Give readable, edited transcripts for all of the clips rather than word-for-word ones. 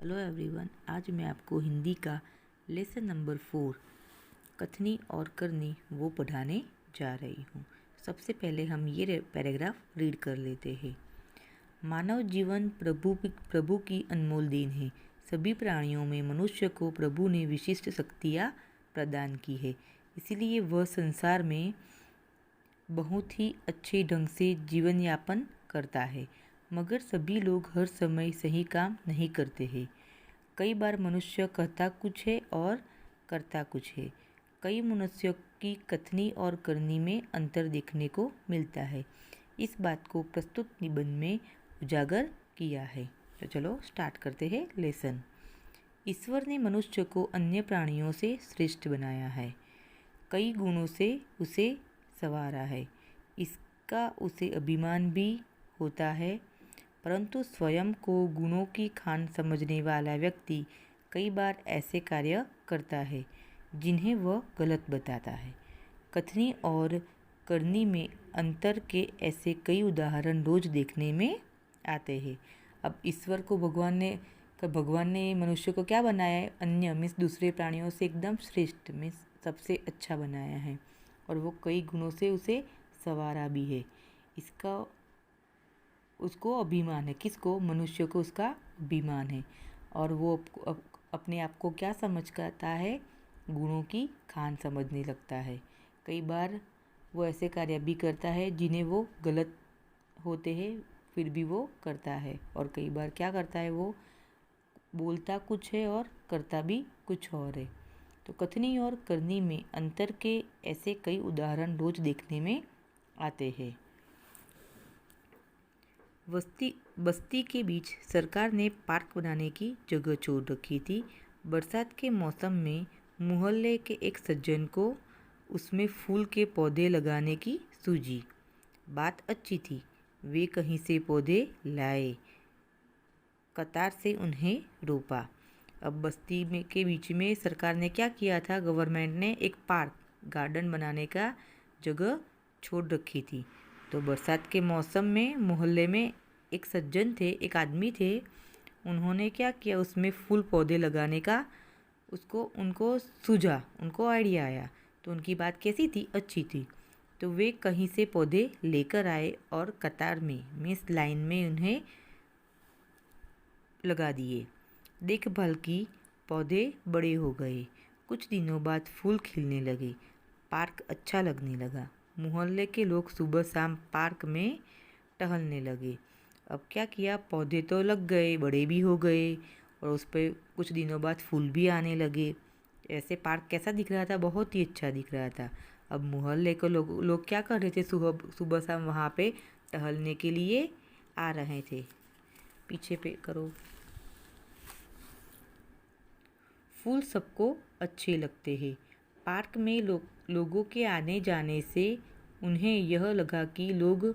Hello everyone, आज मैं आपको हिंदी का लेसन नंबर 4 कथनी और करनी वो पढ़ाने जा रही हूँ। सबसे पहले हम ये पैराग्राफ रीड कर लेते हैं। मानव जीवन प्रभु की अनमोल देन है। सभी प्राणियों में मनुष्य को प्रभु ने विशिष्ट शक्तियाँ प्रदान की है, इसीलिए वह संसार में बहुत ही अच्छे ढंग से जीवन यापन करता है। मगर सभी लोग हर समय सही काम नहीं करते हैं। कई बार मनुष्य कहता कुछ है और करता कुछ है। कई मनुष्यों की कथनी और करनी में अंतर देखने को मिलता है। इस बात को प्रस्तुत निबंध में उजागर किया है। तो चलो स्टार्ट करते हैं लेसन। ईश्वर ने मनुष्य को अन्य प्राणियों से श्रेष्ठ बनाया है। कई गुणों से उसे संवारा है। इसका उसे अभिमान भी होता है, परंतु स्वयं को गुणों की खान समझने वाला व्यक्ति कई बार ऐसे कार्य करता है जिन्हें वह गलत बताता है। कथनी और करनी में अंतर के ऐसे कई उदाहरण रोज देखने में आते हैं। अब ईश्वर को भगवान ने मनुष्य को क्या बनाया है? अन्य मीन्स दूसरे प्राणियों से एकदम श्रेष्ठ मीन्स सबसे अच्छा बनाया है, और वो कई गुणों से उसे संवारा भी है। इसका उसको अभिमान है। किसको? मनुष्य को उसका अभिमान है, और वो अपने आप को क्या समझ करता है? गुणों की खान समझने लगता है। कई बार वो ऐसे कार्य भी करता है जिन्हें वो गलत होते हैं, फिर भी वो करता है। और कई बार क्या करता है? वो बोलता कुछ है और करता भी कुछ और है। तो कथनी और करनी में अंतर के ऐसे कई उदाहरण रोज देखने में आते हैं। बस्ती के बीच सरकार ने पार्क बनाने की जगह छोड़ रखी थी। बरसात के मौसम में मोहल्ले के एक सज्जन को उसमें फूल के पौधे लगाने की सूझी। बात अच्छी थी। वे कहीं से पौधे लाए, कतार से उन्हें रोपा। अब बस्ती में के बीच में सरकार ने क्या किया था? गवर्नमेंट ने एक पार्क गार्डन बनाने का जगह छोड़ रखी थी। तो बरसात के मौसम में मोहल्ले में एक सज्जन थे, एक आदमी थे। उन्होंने क्या किया? उसमें फूल पौधे लगाने का उनको सूझा, उनको आइडिया आया। तो उनकी बात कैसी थी? अच्छी थी। तो वे कहीं से पौधे लेकर आए और कतार में मीन्स लाइन में उन्हें लगा दिए। देखभाल की, पौधे बड़े हो गए। कुछ दिनों बाद फूल खिलने लगे। पार्क अच्छा लगने लगा। मोहल्ले के लोग सुबह शाम पार्क में टहलने लगे। अब क्या किया? पौधे तो लग गए, बड़े भी हो गए, और उस पर कुछ दिनों बाद फूल भी आने लगे। ऐसे पार्क कैसा दिख रहा था? बहुत ही अच्छा दिख रहा था। अब मोहल्ले के लोग क्या कर रहे थे? सुबह शाम वहाँ पे टहलने के लिए आ रहे थे। पीछे पे करो। फूल सबको अच्छे लगते हैं। पार्क में लोगों के आने जाने से उन्हें यह लगा कि लोग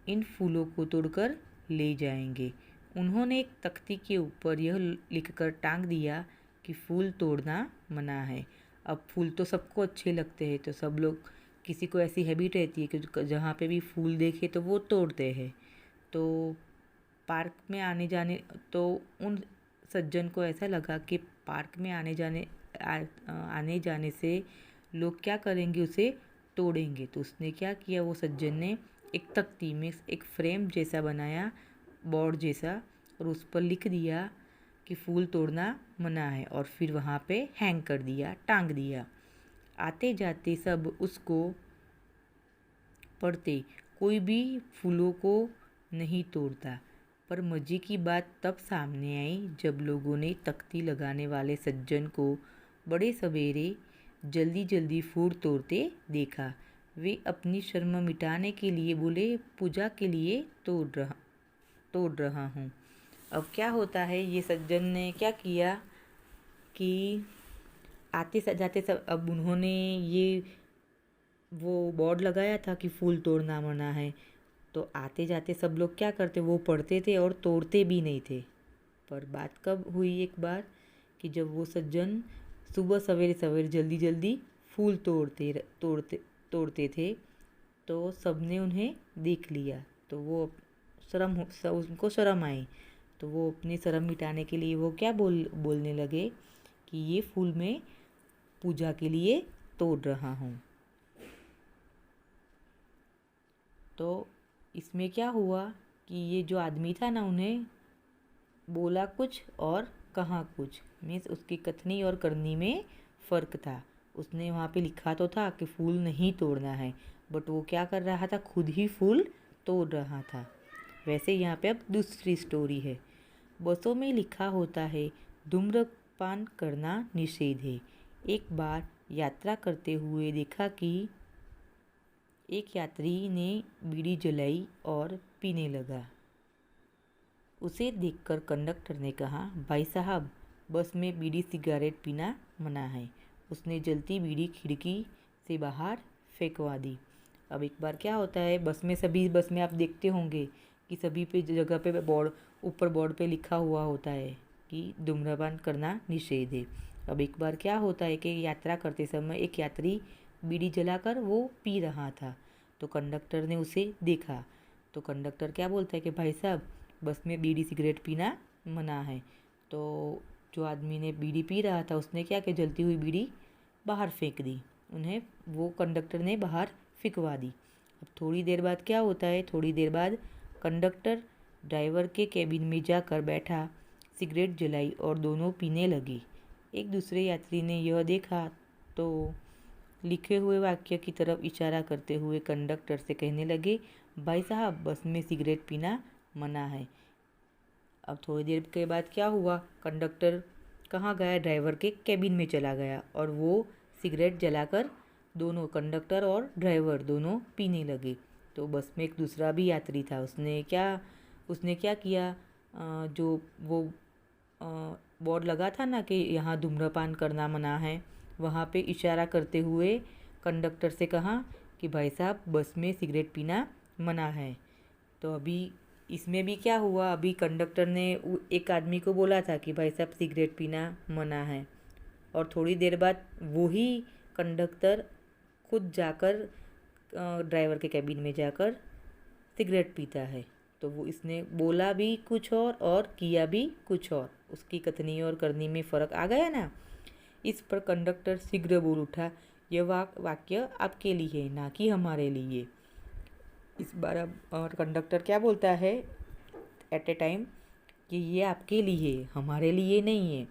इन फूलों को तोड़कर ले जाएंगे। उन्होंने एक तख्ती के ऊपर यह लिखकर टांग दिया कि फूल तोड़ना मना है। अब फूल तो सबको अच्छे लगते हैं, तो सब लोग, किसी को ऐसी हैबिट रहती है कि जहाँ पे भी फूल देखे तो वो तोड़ते हैं। तो पार्क में आने जाने तो उन सज्जन को ऐसा लगा कि पार्क में आने जाने से लोग क्या करेंगे? उसे तोड़ेंगे। तो उसने क्या किया? वो सज्जन ने एक तख्ती में एक फ्रेम जैसा बनाया, बोर्ड जैसा, और उस पर लिख दिया कि फूल तोड़ना मना है, और फिर वहाँ पे हैंग कर दिया, टांग दिया। आते जाते सब उसको पढ़ते। कोई भी फूलों को नहीं तोड़ता। पर मज़े की बात तब सामने आई जब लोगों ने तख्ती लगाने वाले सज्जन को बड़े सवेरे जल्दी जल्दी फूल तोड़ते देखा। वे अपनी शर्म मिटाने के लिए बोले, पूजा के लिए तोड़ रहा हूँ। अब क्या होता है? ये सज्जन ने क्या किया कि आते जाते सब, अब उन्होंने ये वो बोर्ड लगाया था कि फूल तोड़ना मना है। तो आते जाते सब लोग क्या करते? वो पढ़ते थे और तोड़ते भी नहीं थे। पर बात कब हुई? एक बार कि जब वो सज्जन सुबह सवेरे सवेरे जल्दी जल्दी फूल तोड़ते थे, तो सबने उन्हें देख लिया। तो वो उनको शर्म आई। तो वो अपनी शर्म मिटाने के लिए वो क्या बोलने लगे कि ये फूल मैं पूजा के लिए तोड़ रहा हूँ। तो इसमें क्या हुआ कि ये जो आदमी था ना, उन्हें बोला कुछ और कहा कुछ, मीन्स उसकी कथनी और करनी में फ़र्क था। उसने वहाँ पे लिखा तो था कि फूल नहीं तोड़ना है, बट वो क्या कर रहा था, खुद ही फूल तोड़ रहा था। वैसे यहाँ पे अब दूसरी स्टोरी है। बसों में लिखा होता है धूम्रपान करना निषेध है। एक बार यात्रा करते हुए देखा कि एक यात्री ने बीड़ी जलाई और पीने लगा। उसे देखकर कंडक्टर ने कहा, भाई साहब, बस में बीड़ी सिगरेट पीना मना है। उसने जलती बीड़ी खिड़की से बाहर फेंकवा दी। अब एक बार क्या होता है, सभी बस में आप देखते होंगे कि सभी पे जगह पे ऊपर बोर्ड पे लिखा हुआ होता है कि धूम्रपान करना निषेध है। अब एक बार क्या होता है कि यात्रा करते समय एक यात्री बीड़ी जलाकर वो पी रहा था। तो कंडक्टर ने उसे देखा। तो कंडक्टर क्या बोलता है कि भाई साहब, बस में बीड़ी सिगरेट पीना मना है। तो जो आदमी ने बीड़ी पी रहा था उसने क्या कि जलती हुई बीड़ी बाहर फेंक दी। उन्हें वो कंडक्टर ने बाहर फेंकवा दी। अब थोड़ी देर बाद क्या होता है, थोड़ी देर बाद कंडक्टर ड्राइवर के केबिन में जाकर बैठा, सिगरेट जलाई और दोनों पीने लगे। एक दूसरे यात्री ने यह देखा तो लिखे हुए वाक्य की तरफ इशारा करते हुए कंडक्टर से कहने लगे, भाई साहब, बस में सिगरेट पीना मना है। अब थोड़ी देर के बाद क्या हुआ, कंडक्टर कहाँ गया, ड्राइवर के केबिन में चला गया और वो सिगरेट जलाकर दोनों कंडक्टर और ड्राइवर दोनों पीने लगे। तो बस में एक दूसरा भी यात्री था। उसने क्या किया, जो वो बोर्ड लगा था ना कि यहाँ धूम्रपान करना मना है, वहाँ पे इशारा करते हुए कंडक्टर से कहा कि भाई साहब, बस में सिगरेट पीना मना है। तो अभी इसमें भी क्या हुआ, अभी कंडक्टर ने एक आदमी को बोला था कि भाई साहब, सिगरेट पीना मना है, और थोड़ी देर बाद वही कंडक्टर खुद जाकर ड्राइवर के कैबिन में जाकर सिगरेट पीता है। तो वो इसने बोला भी कुछ और किया भी कुछ और। उसकी कथनी और करनी में फ़र्क आ गया ना। इस पर कंडक्टर शीघ्र बोल उठा, यह वाक्य आपके लिए है, ना कि हमारे लिए। इस बार अब और कंडक्टर क्या बोलता है एट ए टाइम कि ये आपके लिए, हमारे लिए नहीं है।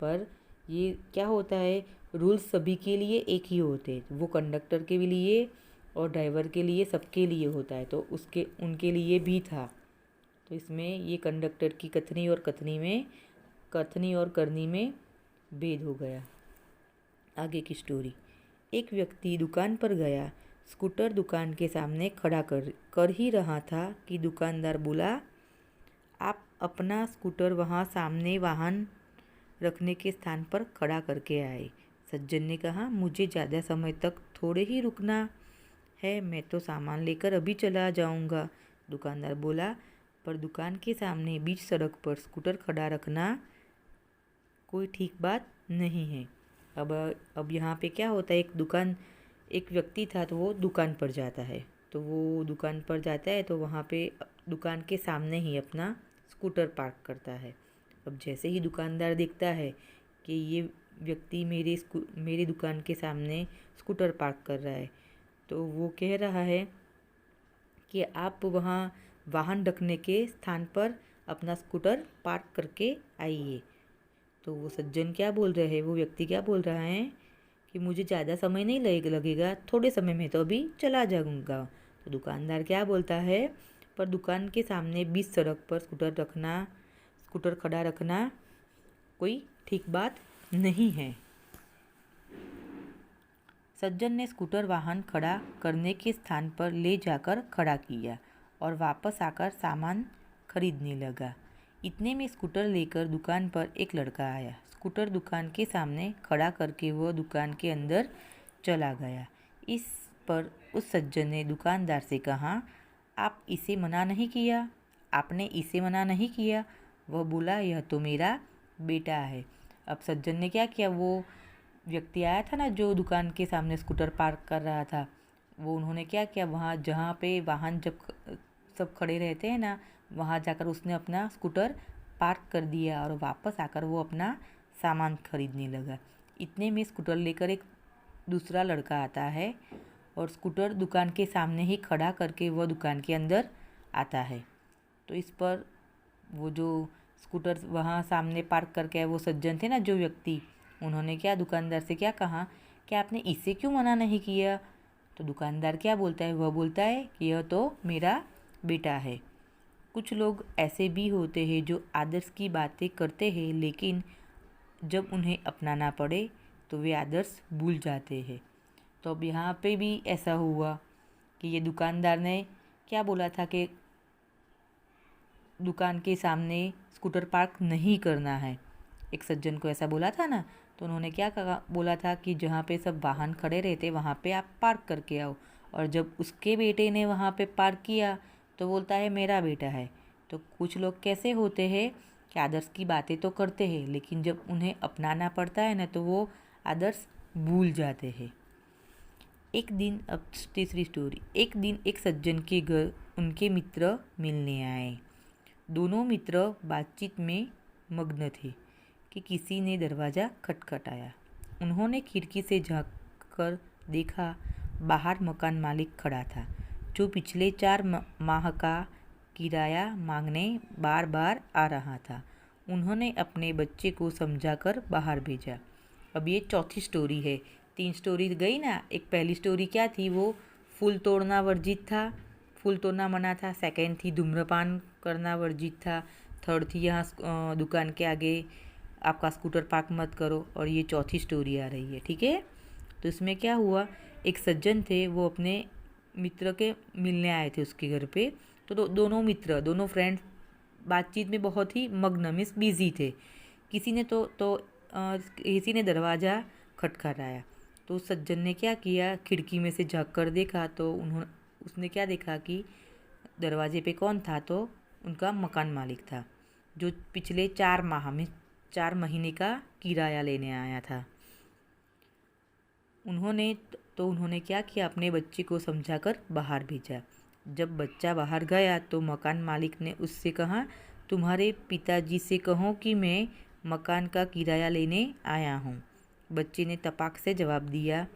पर ये क्या होता है, रूल्स सभी के लिए एक ही होते हैं। वो कंडक्टर के लिए और ड्राइवर के लिए, सबके लिए होता है, तो उनके लिए भी था। तो इसमें ये कंडक्टर की कथनी और करनी में भेद हो गया। आगे की स्टोरी। एक व्यक्ति दुकान पर गया। स्कूटर दुकान के सामने खड़ा कर ही रहा था कि दुकानदार बोला, आप अपना स्कूटर वहाँ सामने वाहन रखने के स्थान पर खड़ा करके आए। सज्जन ने कहा, मुझे ज़्यादा समय तक थोड़े ही रुकना है, मैं तो सामान लेकर अभी चला जाऊंगा। दुकानदार बोला, पर दुकान के सामने बीच सड़क पर स्कूटर खड़ा रखना कोई ठीक बात नहीं है। अब यहाँ पे क्या होता है, एक व्यक्ति था, तो वो दुकान पर जाता है। तो वो दुकान पर जाता है तो वहाँ पे दुकान के सामने ही अपना स्कूटर पार्क करता है। अब जैसे ही दुकानदार देखता है कि ये व्यक्ति मेरी दुकान के सामने स्कूटर पार्क कर रहा है, तो वो कह रहा है कि आप वहाँ वाहन रखने के स्थान पर अपना स्कूटर पार्क करके आइए। तो वो सज्जन क्या बोल रहे हैं, वो व्यक्ति क्या बोल रहा है कि मुझे ज़्यादा समय नहीं लगेगा, थोड़े समय में तो अभी चला जाऊँगा। तो दुकानदार क्या बोलता है, पर दुकान के सामने बीच सड़क पर स्कूटर खड़ा रखना कोई ठीक बात नहीं है। सज्जन ने स्कूटर वाहन खड़ा करने के स्थान पर ले जाकर खड़ा किया और वापस आकर सामान खरीदने लगा। इतने में स्कूटर लेकर दुकान पर एक लड़का आया। स्कूटर दुकान के सामने खड़ा करके वह दुकान के अंदर चला गया। इस पर उस सज्जन ने दुकानदार से कहा, आपने इसे मना नहीं किया। वह बोला, यह तो मेरा बेटा है। अब सज्जन ने क्या किया, वो व्यक्ति आया था ना जो दुकान के सामने स्कूटर पार्क कर रहा था, उन्होंने क्या किया, वहाँ जहाँ पे वाहन जब सब खड़े रहते हैं ना, वहाँ जाकर उसने अपना स्कूटर पार्क कर दिया और वापस आकर वो अपना सामान खरीदने लगा। इतने में स्कूटर लेकर एक दूसरा लड़का आता है और स्कूटर दुकान के सामने ही खड़ा करके वह दुकान के अंदर आता है। तो इस पर वो जो स्कूटर वहाँ सामने पार्क करके वो सज्जन थे ना, जो व्यक्ति, उन्होंने क्या दुकानदार से क्या कहा कि आपने इसे क्यों मना नहीं किया। तो दुकानदार क्या बोलता है, वह बोलता है कि यह तो मेरा बेटा है। कुछ लोग ऐसे भी होते हैं जो आदर्श की बातें करते हैं, लेकिन जब उन्हें अपनाना पड़े तो वे आदर्श भूल जाते हैं। तो अब यहाँ पे भी ऐसा हुआ कि ये दुकानदार ने क्या बोला था कि दुकान के सामने स्कूटर पार्क नहीं करना है। एक सज्जन को ऐसा बोला था ना, तो उन्होंने क्या कहा, बोला था कि जहाँ पे सब वाहन खड़े रहते वहाँ पे आप पार्क करके आओ। और जब उसके बेटे ने वहाँ पे पार्क किया तो बोलता है मेरा बेटा है। तो कुछ लोग कैसे होते हैं कि आदर्श की बातें तो करते हैं, लेकिन जब उन्हें अपनाना पड़ता है ना तो वो आदर्श भूल जाते हैं। एक दिन, अब तीसरी स्टोरी। एक दिन एक सज्जन के घर उनके मित्र मिलने आए। दोनों मित्र बातचीत में मग्न थे कि किसी ने दरवाज़ा खटखटाया। उन्होंने खिड़की से झांक कर देखा, बाहर मकान मालिक खड़ा था, जो पिछले 4 माह का किराया मांगने बार बार आ रहा था। उन्होंने अपने बच्चे को समझाकर बाहर भेजा। अब ये चौथी स्टोरी है। 3 स्टोरी गई ना। एक पहली स्टोरी क्या थी, वो फूल तोड़ना वर्जित था, फूल तोड़ना मना था। सेकंड थी धूम्रपान करना वर्जित था। थर्ड थी यहाँ दुकान के आगे आपका स्कूटर पार्क मत करो। और ये चौथी स्टोरी आ रही है, ठीक है। तो इसमें क्या हुआ, एक सज्जन थे, वो अपने मित्र के मिलने आए थे उसके घर पे। तो दोनों मित्र, दोनों फ्रेंड्स बातचीत में बहुत ही मग्न, मीन्स बिजी थे। किसी ने किसी ने दरवाज़ा खटखटाया। तो उस सज्जन ने क्या किया, खिड़की में से झाँक कर देखा तो उसने क्या देखा कि दरवाजे पे कौन था, तो उनका मकान मालिक था, जो पिछले 4 माह में 4 महीने का किराया लेने आया था। उन्होंने क्या किया, अपने बच्चे को समझाकर बाहर भेजा। जब बच्चा बाहर गया तो मकान मालिक ने उससे कहा, तुम्हारे पिताजी से कहो कि मैं मकान का किराया लेने आया हूँ। बच्चे ने तपाक से जवाब दिया,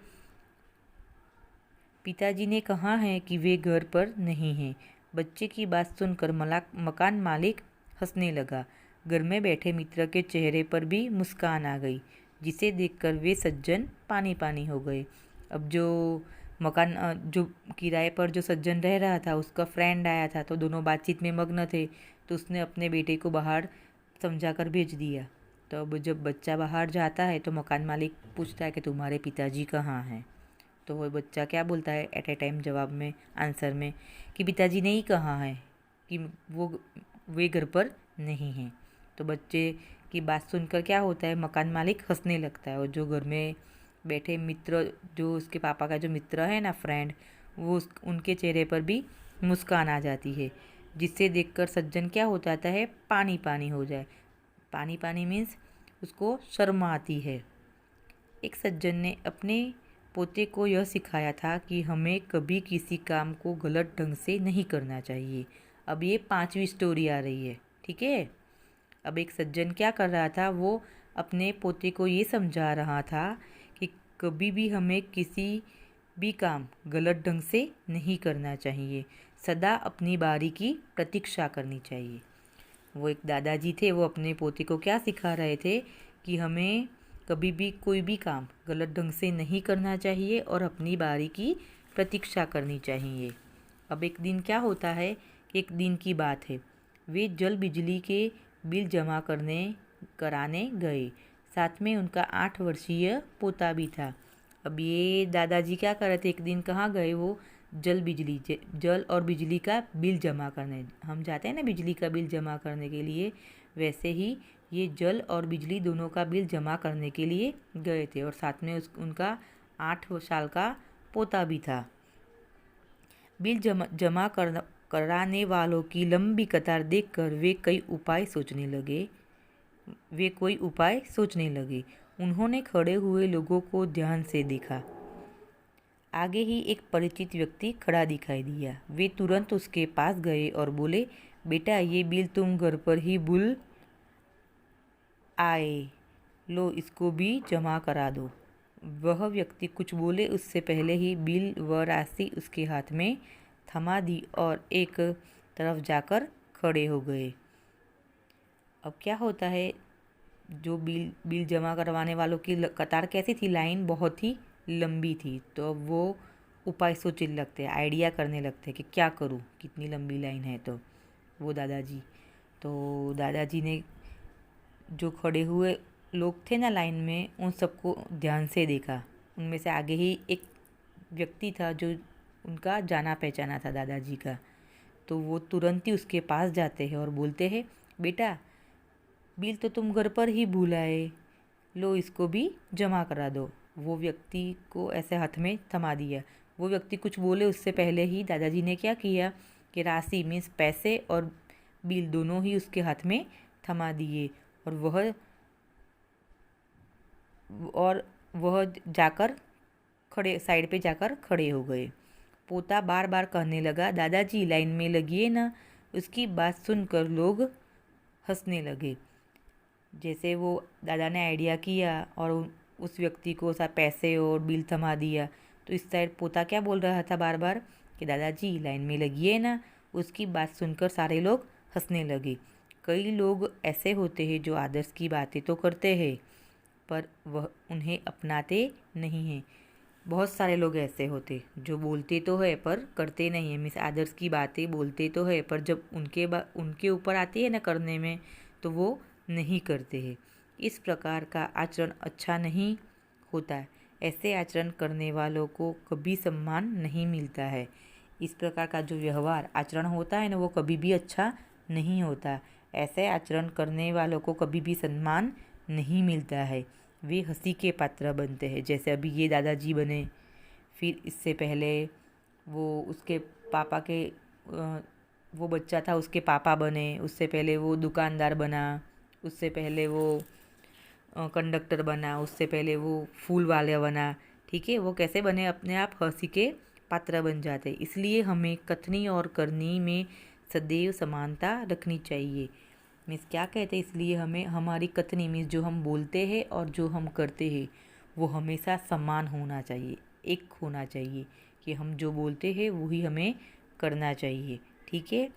पिताजी ने कहा है कि वे घर पर नहीं हैं। बच्चे की बात सुनकर मकान मालिक हंसने लगा। घर में बैठे मित्र के चेहरे पर भी मुस्कान आ गई, जिसे देखकर वे सज्जन पानी पानी हो गए। अब जो किराए पर जो सज्जन रह रहा था, उसका फ्रेंड आया था, तो दोनों बातचीत में मग्न थे। तो उसने अपने बेटे को बाहर समझाकर भेज दिया। तो अब जब बच्चा बाहर जाता है तो मकान मालिक पूछता है कि तुम्हारे पिताजी कहाँ हैं। तो वो बच्चा क्या बोलता है एट ए टाइम जवाब में, आंसर में, कि पिताजी ने ही कहा है कि वे घर पर नहीं हैं। तो बच्चे की बात सुनकर क्या होता है, मकान मालिक हंसने लगता है। और जो घर में बैठे मित्र, जो उसके पापा का जो मित्र है ना, फ्रेंड, उनके चेहरे पर भी मुस्कान आ जाती है, जिससे देखकर सज्जन क्या हो जाता है, पानी पानी हो जाए। पानी पानी मीन्स उसको शर्म आती है। एक सज्जन ने अपने पोते को यह सिखाया था कि हमें कभी किसी काम को गलत ढंग से नहीं करना चाहिए। अब ये 5वीं स्टोरी आ रही है, ठीक है। अब एक सज्जन क्या कर रहा था, वो अपने पोते को ये समझा रहा था कि कभी भी हमें किसी भी काम गलत ढंग से नहीं करना चाहिए, सदा अपनी बारी की प्रतीक्षा करनी चाहिए। वो एक दादाजी थे, वो अपने पोते को क्या सिखा रहे थे कि हमें कभी भी कोई भी काम गलत ढंग से नहीं करना चाहिए और अपनी बारी की प्रतीक्षा करनी चाहिए। अब एक दिन क्या होता है कि एक दिन की बात है, वे जल बिजली के बिल जमा कराने गए। साथ में उनका 8 वर्षीय पोता भी था। अब ये दादाजी क्या कर रहे थे, एक दिन कहाँ गए, वो जल और बिजली का बिल जमा करने। हम जाते हैं ना बिजली का बिल जमा करने के लिए, वैसे ही ये जल और बिजली दोनों का बिल जमा करने के लिए गए थे। और साथ में उनका 8 साल का पोता भी था। बिल जमा कराने वालों की लंबी कतार देखकर वे कोई उपाय सोचने लगे। उन्होंने खड़े हुए लोगों को ध्यान से देखा। आगे ही एक परिचित व्यक्ति खड़ा दिखाई दिया। वे तुरंत उसके पास गए और बोले, बेटा ये बिल तुम घर पर ही भूल आए, लो इसको भी जमा करा दो। वह व्यक्ति कुछ बोले उससे पहले ही बिल व राशि उसके हाथ में थमा दी और एक तरफ जाकर खड़े हो गए। अब क्या होता है, जो बिल जमा करवाने वालों की कतार कैसी थी, लाइन बहुत ही लंबी थी। तो अब वो उपाय सोचने लगते हैं, आइडिया करने लगते हैं कि क्या करूँ, कितनी लंबी लाइन है। तो वो दादाजी ने जो खड़े हुए लोग थे ना लाइन में, उन सबको ध्यान से देखा। उनमें से आगे ही एक व्यक्ति था जो उनका जाना पहचाना था दादाजी का। तो वो तुरंत ही उसके पास जाते हैं और बोलते हैं, बेटा बिल तो तुम घर पर ही भूल आए, लो इसको भी जमा करा दो। वो व्यक्ति को ऐसे हाथ में थमा दिया। वो व्यक्ति कुछ बोले उससे पहले ही दादाजी ने क्या किया कि राशि मीन्स पैसे और बिल दोनों ही उसके हाथ में थमा दिए और वह जाकर साइड पे जाकर खड़े हो गए। पोता बार बार कहने लगा, दादाजी लाइन में लगिए ना। उसकी बात सुनकर लोग हंसने लगे। जैसे वो दादा ने आइडिया किया और उस व्यक्ति को सा पैसे और बिल थमा दिया, तो इस साइड पोता क्या बोल रहा था बार बार कि दादाजी लाइन में लगिए ना। उसकी बात सुनकर सारे लोग हंसने लगे। कई लोग ऐसे होते हैं जो आदर्श की बातें तो करते हैं पर वह उन्हें अपनाते नहीं हैं। बहुत सारे लोग ऐसे होते जो बोलते तो है पर करते नहीं है। मिस आदर्श की बातें बोलते तो है पर जब उनके ऊपर आती है ना करने में, तो वो नहीं करते हैं। इस प्रकार का आचरण अच्छा नहीं होता है। ऐसे आचरण करने वालों को कभी सम्मान नहीं मिलता है। इस प्रकार का जो व्यवहार आचरण होता है ना, वो कभी भी अच्छा नहीं होता। ऐसे आचरण करने वालों को कभी भी सम्मान नहीं मिलता है। वे हंसी के पात्र बनते हैं, जैसे अभी ये दादाजी बने। फिर इससे पहले वो उसके पापा के वो बच्चा था, उसके पापा बने। उससे पहले वो दुकानदार बना। उससे पहले वो कंडक्टर बना। उससे पहले वो फूल वाले बना। ठीक है, वो कैसे बने, अपने आप हंसी के पात्र बन जाते। इसलिए हमें कथनी और करनी में सदैव समानता रखनी चाहिए। मीन्स क्या कहते हैं, इसलिए हमें हमारी कथनी मीन्स जो हम बोलते हैं और जो हम करते हैं वो हमेशा समान होना चाहिए, एक होना चाहिए कि हम जो बोलते हैं वही हमें करना चाहिए। ठीक है,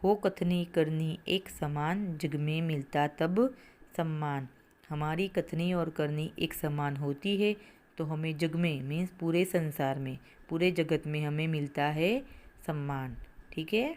हो कथनी करनी एक समान, जग में मिलता तब सम्मान। हमारी कथनी और करनी एक समान होती है तो हमें जग में मीन्स पूरे संसार में, पूरे जगत में हमें मिलता है सम्मान। ठीक है।